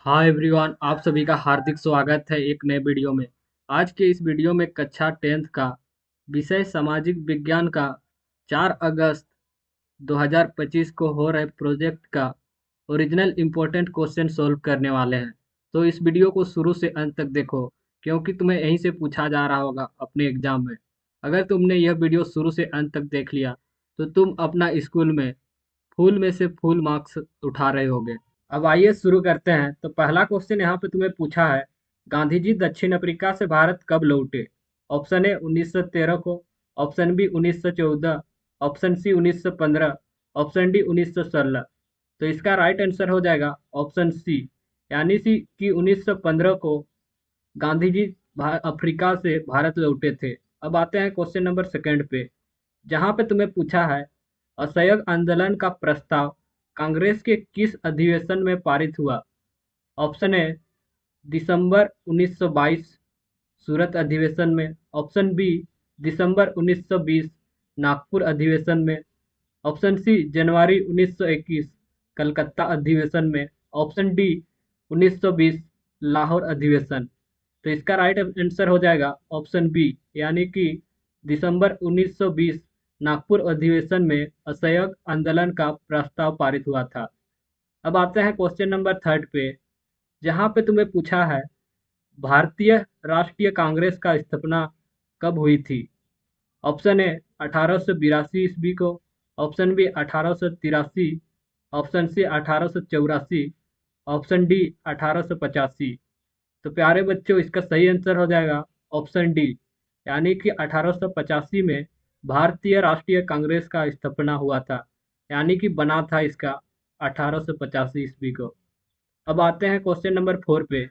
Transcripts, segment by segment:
हाँ एवरीवन, आप सभी का हार्दिक स्वागत है एक नए वीडियो में। आज के इस वीडियो में कक्षा 10th का विषय सामाजिक विज्ञान का 4 अगस्त 2025 को हो रहे प्रोजेक्ट का ओरिजिनल इम्पोर्टेंट क्वेश्चन सॉल्व करने वाले हैं। तो इस वीडियो को शुरू से अंत तक देखो, क्योंकि तुम्हें यहीं से पूछा जा रहा होगा अपने एग्जाम में। अगर तुमने यह वीडियो शुरू से अंत तक देख लिया तो तुम अपना स्कूल में फुल में से फुल मार्क्स उठा रहे होगे। अब आइए शुरू करते हैं। तो पहला क्वेश्चन यहाँ पे तुम्हें पूछा है, गांधी जी दक्षिण अफ्रीका से भारत कब लौटे? ऑप्शन ए 1913 को, option B 1914, option C 1915, option D 1916। तो इसका राइट आंसर हो जाएगा ऑप्शन सी, यानी सी कि 1915 को गांधी जी अफ्रीका से भारत लौटे थे। अब आते हैं क्वेश्चन नंबर सेकंड पे, जहाँ पे तुम्हें पूछा है, असहयोग आंदोलन का प्रस्ताव कांग्रेस के किस अधिवेशन में पारित हुआ? ऑप्शन ए दिसंबर 1922 सूरत अधिवेशन में, ऑप्शन बी दिसंबर 1920 नागपुर अधिवेशन में, ऑप्शन सी जनवरी 1921 कलकत्ता अधिवेशन में, ऑप्शन डी 1920 लाहौर अधिवेशन। तो इसका राइट आंसर हो जाएगा ऑप्शन बी, यानी कि दिसंबर 1920 नागपुर अधिवेशन में असहयोग आंदोलन का प्रस्ताव पारित हुआ था। अब आते हैं क्वेश्चन नंबर थर्ड पे, जहाँ पे तुम्हें पूछा है, भारतीय राष्ट्रीय कांग्रेस का स्थापना कब हुई थी? ऑप्शन ए 1882 ईस्वी को, option B 1883, option C 1884, option D 1885। तो प्यारे बच्चों, इसका सही आंसर हो जाएगा ऑप्शन डी, यानी कि 1885 में भारतीय राष्ट्रीय कांग्रेस का स्थापना हुआ था, यानी कि बना था इसका 1885 ईस्वी को। अब आते हैं क्वेश्चन नंबर 4 पे,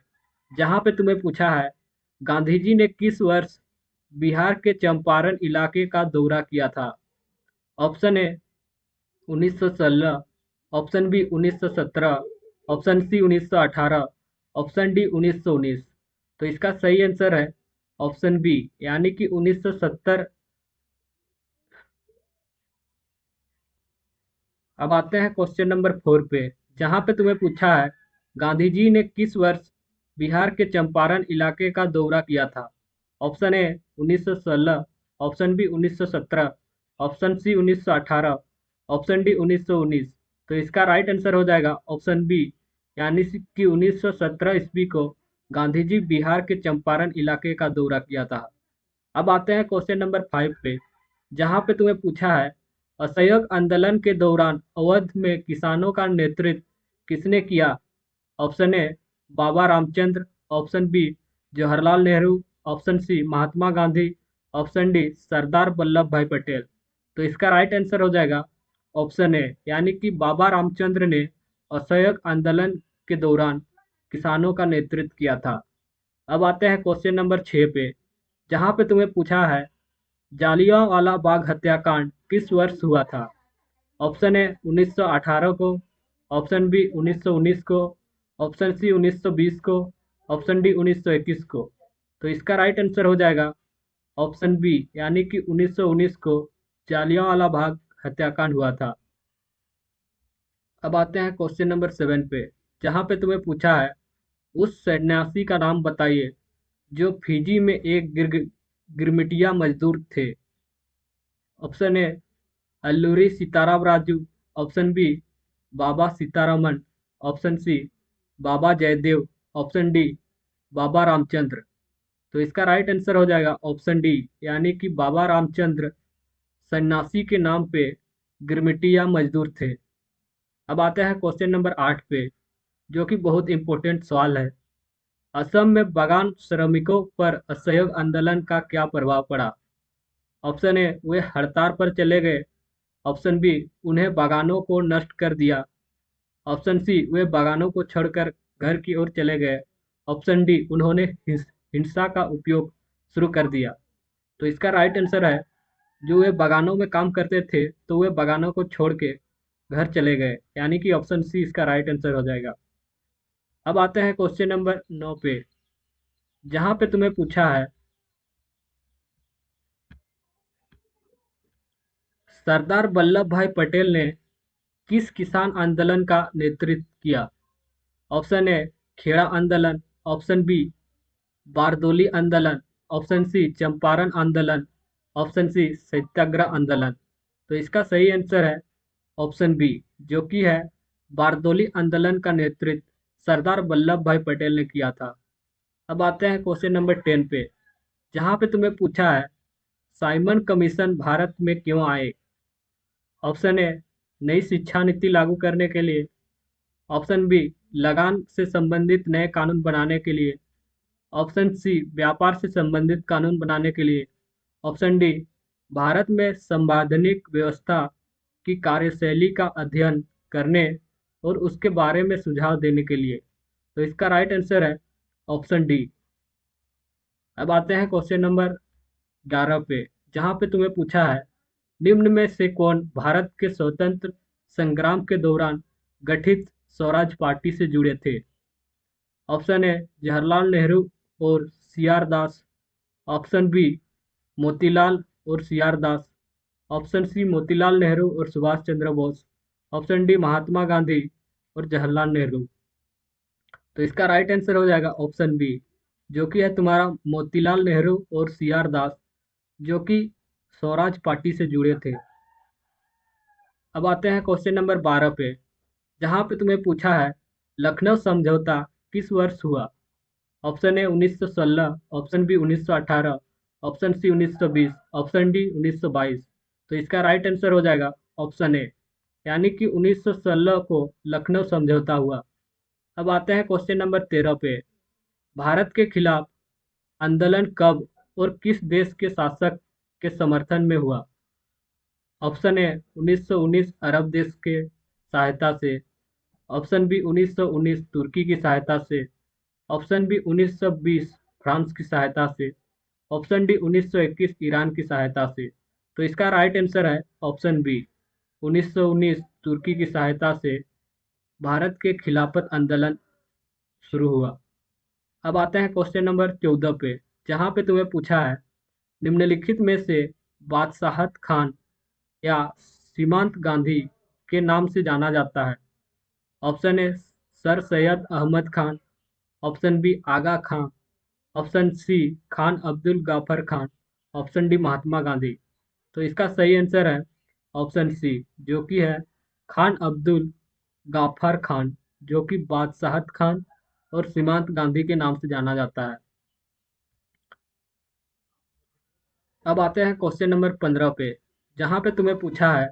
जहाँ पे तुम्हें पूछा है, गांधी जी ने किस वर्ष बिहार के चंपारण इलाके का दौरा किया था? Option A 1916, option B 1917, option C 1918, option D 1919। तो इसका सही आंसर है ऑप्शन बी, यानी कि 1970। अब आते हैं क्वेश्चन नंबर 4 पे, जहाँ पे तुम्हें पूछा है, गांधी जी ने किस वर्ष बिहार के चंपारण इलाके का दौरा किया था? Option A 1916, option B 1917, option C 1918, option D 1919। तो इसका राइट आंसर हो जाएगा ऑप्शन बी, यानी कि 1917 ईस्वी को गांधी जी बिहार के चंपारण इलाके का दौरा किया था। अब आते हैं क्वेश्चन नंबर 5 पे, जहाँ पे तुम्हें पूछा है, असहयोग आंदोलन के दौरान अवध में किसानों का नेतृत्व किसने किया? Option A Baba Ramchandra, option B Jawaharlal Nehru, option C Mahatma Gandhi, option D Sardar Vallabh Bhai Patel. तो इसका राइट आंसर हो जाएगा ऑप्शन ए, यानी कि बाबा रामचंद्र ने असहयोग आंदोलन के दौरान किसानों का नेतृत्व किया था। अब आते हैं क्वेश्चन नंबर 6 पे, जहाँ पे तुम्हें पूछा है, जालियांवाला बाग हत्याकांड किस वर्ष हुआ था? ऑप्शन ए 1918 को, ऑप्शन बी 1919 को, ऑप्शन सी 1920 को, ऑप्शन डी 1921 को। तो इसका राइट आंसर हो जाएगा ऑप्शन बी, यानी कि 1919 को जालियांवाला बाग हत्याकांड हुआ था। अब आते हैं क्वेश्चन नंबर 7 पे, जहाँ पे तुम्हें पूछा है, उस सन्यासी का नाम बताइए जो फिजी में एक गिरमिटिया मजदूर थे। Option A Alluri Sitarama Raju, option B Baba Sitaraman, option C Baba Jaidev, option D Baba Ramchandra. तो इसका राइट आंसर हो जाएगा ऑप्शन डी, यानी कि बाबा रामचंद्र सन्यासी के नाम पे गिरमिटिया मजदूर थे। अब आते हैं क्वेश्चन नंबर 8 पे, जो कि बहुत इंपॉर्टेंट सवाल है। असम में बागान श्रमिकों पर असहयोग आंदोलन का क्या प्रभाव पड़ा? ऑप्शन ए वे हड़ताल पर चले गए, ऑप्शन बी उन्हें बागानों को नष्ट कर दिया, ऑप्शन सी वे बागानों को छोड़कर घर की ओर चले गए, ऑप्शन डी उन्होंने हिंसा का उपयोग शुरू कर दिया। तो इसका राइट आंसर है, जो वे बागानों में काम करते थे तो वे बागानों को छोड़ के घर चले गए, यानी कि ऑप्शन सी इसका राइट आंसर हो जाएगा। अब आते हैं क्वेश्चन नंबर 9 पे, जहाँ पे तुम्हें पूछा है, सरदार वल्लभ भाई पटेल ने किस किसान आंदोलन का नेतृत्व किया? ऑप्शन ए खेड़ा आंदोलन, ऑप्शन बी बारदोली आंदोलन, ऑप्शन सी चंपारण आंदोलन, ऑप्शन सी सत्याग्रह आंदोलन। तो इसका सही आंसर है ऑप्शन बी, जो कि है बारदोली आंदोलन का नेतृत्व सरदार वल्लभ भाई पटेल ने किया था। अब आते हैं क्वेश्चन नंबर 10 पे, जहाँ पे तुम्हें पूछा है साइमन कमीशन भारत में क्यों आए। ऑप्शन ए नई शिक्षा नीति लागू करने के लिए, ऑप्शन बी लगान से संबंधित नए कानून बनाने के लिए, ऑप्शन सी व्यापार से संबंधित कानून बनाने के लिए, ऑप्शन डी भारत में संवैधानिक व्यवस्था की कार्यशैली का अध्ययन करने और उसके बारे में सुझाव देने के लिए। तो इसका राइट आंसर है ऑप्शन डी। अब आते हैं क्वेश्चन नंबर 11 पे, जहाँ पे तुम्हें पूछा है निम्न में से कौन भारत के स्वतंत्र संग्राम के दौरान गठित स्वराज पार्टी से जुड़े थे। ऑप्शन ए जवाहरलाल नेहरू और सी आर दास, ऑप्शन बी मोतीलाल और सी आर दास, ऑप्शन सी मोतीलाल नेहरू और सुभाष चंद्र बोस, ऑप्शन डी महात्मा गांधी और जवाहरलाल नेहरू। तो इसका राइट आंसर हो जाएगा ऑप्शन बी, जो कि है तुम्हारा मोतीलाल नेहरू और सी आर दास, जो कि स्वराज पार्टी से जुड़े थे। अब आते हैं क्वेश्चन नंबर 12 पे, जहाँ पे तुम्हें पूछा है लखनऊ समझौता किस वर्ष हुआ। Option A 1916, option B 1918, option C 1920, option D 1922। तो इसका राइट आंसर हो जाएगा ऑप्शन ए, यानी कि 1916 को लखनऊ समझौता हुआ। अब आते हैं क्वेश्चन नंबर 13 पे, भारत के खिलाफ आंदोलन कब और किस देश के शासक के समर्थन में हुआ। ऑप्शन ए 1919 अरब देश के सहायता से, ऑप्शन बी 1919 तुर्की की सहायता से, ऑप्शन बी 1920 फ्रांस की सहायता से, ऑप्शन डी 1921 ईरान की सहायता से। तो इसका राइट आंसर है ऑप्शन बी, 1919 तुर्की की सहायता से भारत के खिलाफत आंदोलन शुरू हुआ। अब आते हैं क्वेश्चन नंबर 14 पे, जहाँ पे तुम्हें पूछा है निम्नलिखित में से बादशाहत खान या सीमांत गांधी के नाम से जाना जाता है। Option A Sir Syed Ahmad Khan, option B Aga Khan, option C Khan Abdul Ghaffar Khan, option D Mahatma Gandhi. तो इसका सही आंसर है ऑप्शन सी, जो कि है खान अब्दुल गाफर खान, जो कि बादशाहत खान और सीमांत गांधी के नाम से जाना जाता है। अब आते हैं क्वेश्चन नंबर 15 पे, जहाँ पे तुम्हें पूछा है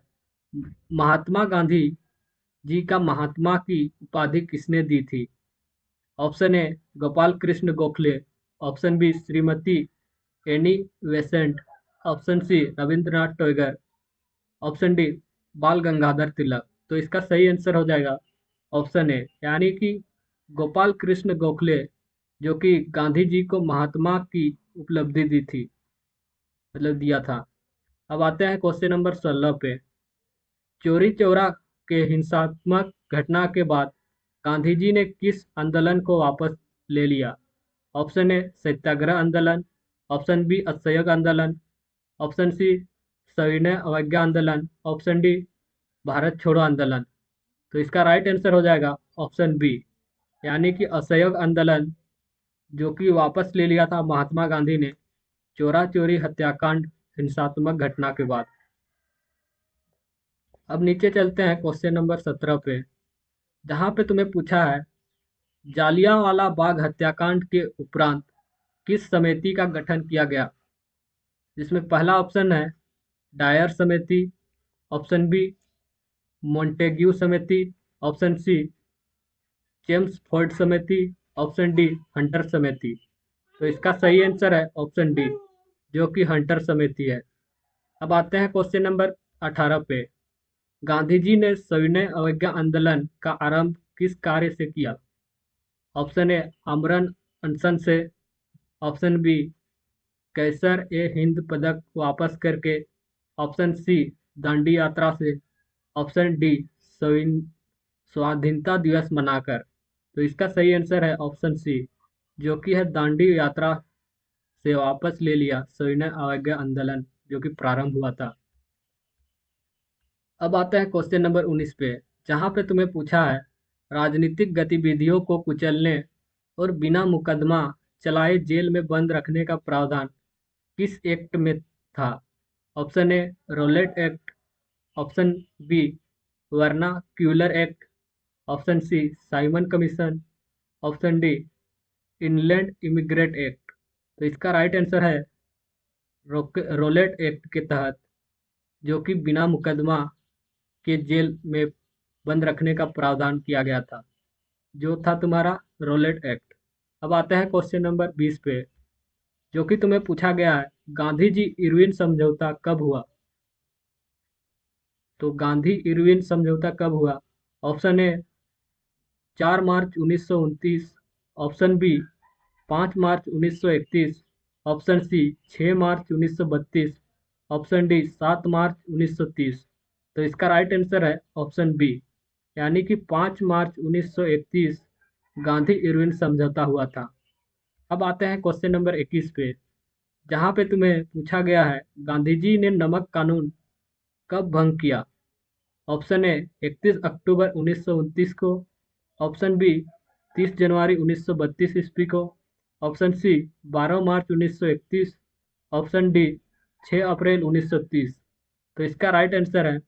महात्मा गांधी जी का महात्मा की उपाधि किसने दी थी। Option A Gopal Krishna Gokhale, option B Shrimati Annie Besant, option C Rabindranath Tagore, option D Bal Gangadhar तिलक। तो इसका सही आंसर हो जाएगा ऑप्शन ए, यानी कि गोपाल कृष्ण गोखले, जो कि गांधी जी को महात्मा की उपलब्धि दी थी, मतलब दिया था। अब आते हैं क्वेश्चन नंबर 16 पे, चौरी चौरा के हिंसात्मक घटना के बाद गांधी जी ने किस आंदोलन को वापस ले लिया। ऑप्शन ए सत्याग्रह आंदोलन, ऑप्शन बी असहयोग आंदोलन, ऑप्शन सी सविनय अवज्ञा आंदोलन, ऑप्शन डी भारत छोड़ो आंदोलन। तो इसका राइट आंसर हो जाएगा ऑप्शन बी, यानी कि असहयोग आंदोलन, जो कि वापस ले लिया था महात्मा गांधी ने चौरा चौरी हत्याकांड हिंसात्मक घटना के बाद। अब नीचे चलते हैं क्वेश्चन नंबर 17 पे, जहाँ पे तुम्हें पूछा है जालियांवाला बाग हत्याकांड के उपरांत किस समिति का गठन किया गया। जिसमें पहला ऑप्शन है डायर समिति, ऑप्शन बी मोंटेग्यू समिति, ऑप्शन सी चेम्सफोर्ड समिति, ऑप्शन डी हंटर समिति। तो इसका सही आंसर है ऑप्शन डी, जो कि हंटर समिति है। अब आते हैं क्वेश्चन नंबर 18 पे, गांधी जी ने सविनय अवज्ञा आंदोलन का आरंभ किस कार्य से किया। ऑप्शन ए आमरण अनशन से, ऑप्शन बी कैसर ए हिंद पदक वापस करके, ऑप्शन सी दांडी यात्रा से, ऑप्शन डी स्वाधीनता दिवस मनाकर। तो इसका सही आंसर है ऑप्शन सी, जो कि है दांडी यात्रा से वापस ले लिया सविनय अवज्ञा आंदोलन, जो कि प्रारंभ हुआ था। अब आता है क्वेश्चन नंबर 19 पे, जहाँ पे तुम्हें पूछा है राजनीतिक गतिविधियों को कुचलने और बिना मुकदमा चलाए जेल में बंद रखने का प्रावधान किस एक्ट में था? Option A Rowlatt act, option B vernacular act, option C Simon commission, option D inland immigrate act. तो इसका राइट आंसर है रोलेट एक्ट के तहत, जो कि बिना मुकदमा के जेल में बंद रखने का प्रावधान किया गया था, जो था तुम्हारा रोलेट एक्ट। अब आते हैं क्वेश्चन नंबर 20 पे, जो कि तुम्हें पूछा गया है गांधी जी इरविन समझौता कब हुआ? तो गांधी इरविन समझौता कब हुआ? Option A 4 March 1929, option B 5 March 1931, option C 6 March 1932, option D 7 March 1930। तो इसका राइट आंसर है ऑप्शन बी, यानी कि 5 मार्च 1931 गांधी इरविन समझौता हुआ था। अब आते हैं क्वेश्चन नंबर 21 पे, जहाँ पे तुम्हें पूछा गया है गांधी जी ने नमक कानून कब भंग किया? ऑप्शन ए 31 अक्टूबर 1929 को, ऑप्शन बी 30 जनवरी 1932 ईस्वी को, ऑप्शन सी 12 मार्च 1931, ऑप्शन डी 6 अप्रैल 1930। तो इसका राइट आंसर है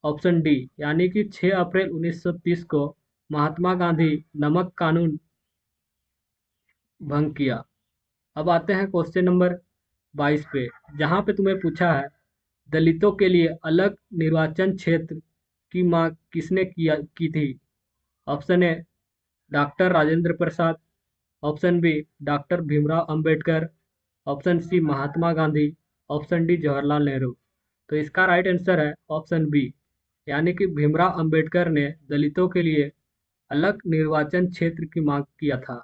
ऑप्शन डी, यानी कि 6 अप्रैल 1930 को महात्मा गांधी नमक कानून भंग किया। अब आते हैं क्वेश्चन नंबर 22 पे, जहाँ पे तुम्हें पूछा है दलितों के लिए अलग निर्वाचन क्षेत्र की मांग किसने की थी? Option A doctor Rajendra Prasad, option B doctor Bhimrao Ambedkar, option C Mahatma Gandhi, option D Jawaharlal Nehru. तो इसका राइट आंसर है ऑप्शन बी, यानी कि भीमराव अंबेडकर ने दलितों के लिए अलग निर्वाचन क्षेत्र की मांग किया था।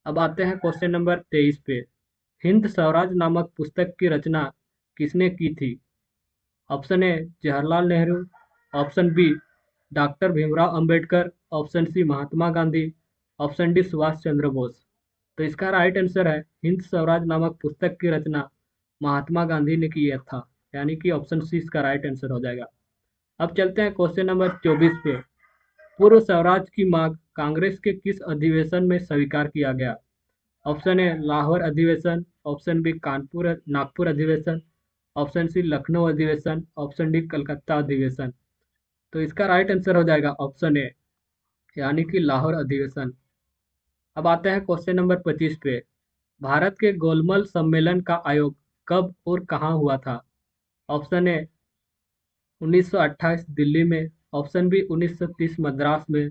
अब आते हैं क्वेश्चन नंबर 23 पे, हिंद स्वराज नामक पुस्तक की रचना किसने की थी? Option A Jawaharlal Nehru, option B doctor Bhimrao Ambedkar, option C Mahatma Gandhi, option D Subhash Chandra Bose. तो इसका राइट आंसर है हिंद स्वराज नामक पुस्तक की रचना महात्मा गांधी ने किया था, यानी कि ऑप्शन सी इसका राइट आंसर हो जाएगा। अब चलते हैं क्वेश्चन नंबर 24 पे, पूर्व स्वराज की मांग कांग्रेस के किस अधिवेशन में स्वीकार किया गया? ऑप्शन ए लाहौर अधिवेशन, ऑप्शन बी कानपुर नागपुर अधिवेशन, ऑप्शन सी लखनऊ अधिवेशन, ऑप्शन डी कलकत्ता अधिवेशन। तो इसका राइट आंसर हो जाएगा ऑप्शन ए, यानी कि लाहौर अधिवेशन। अब आते हैं क्वेश्चन नंबर 25 पे, भारत के गोलमेज सम्मेलन का आयोजन कब और कहाँ हुआ था? ऑप्शन ए 1928 दिल्ली में, ऑप्शन बी 1930 मद्रास में,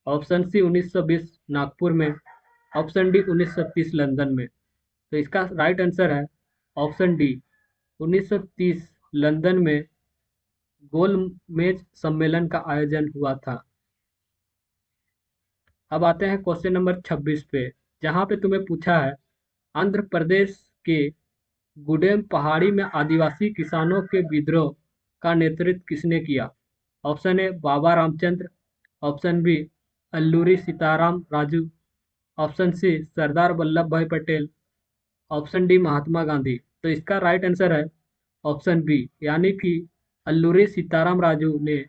ऑप्शन सी 1920 नागपुर में, ऑप्शन डी 1930 लंदन में। तो इसका राइट आंसर है ऑप्शन डी 1930 लंदन में गोलमेज सम्मेलन का आयोजन हुआ था। अब आते हैं क्वेश्चन नंबर 26 पे, जहाँ पे तुम्हें पूछा है आंध्र प्रदेश के गुडेम पहाड़ी में आदिवासी किसानों के विद्रोह का नेतृत्व किसने किया? Option A Baba Ramchandra, option B Alluri Sitarama Raju, option C Sardar Vallabh Bhai Patel, option D Mahatma Gandhi. तो इसका राइट आंसर है ऑप्शन बी, यानी कि अल्लूरी सीताराम राजू ने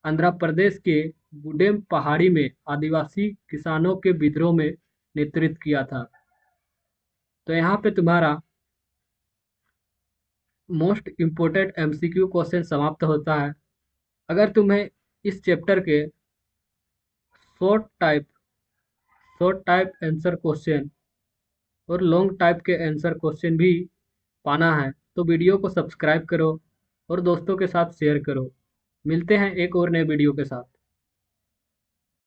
आंध्र प्रदेश के गुडेम पहाड़ी में आदिवासी किसानों के विद्रोह में नेतृत्व किया था। तो यहाँ पे तुम्हारा मोस्ट इम्पोर्टेंट एमसीक्यू क्वेश्चन समाप्त होता है। अगर तुम्हें इस चैप्टर के short type short type answer question और लॉन्ग टाइप के आंसर क्वेश्चन भी पाना है तो वीडियो को सब्सक्राइब करो और दोस्तों के साथ शेयर करो। मिलते हैं एक और नए वीडियो के साथ।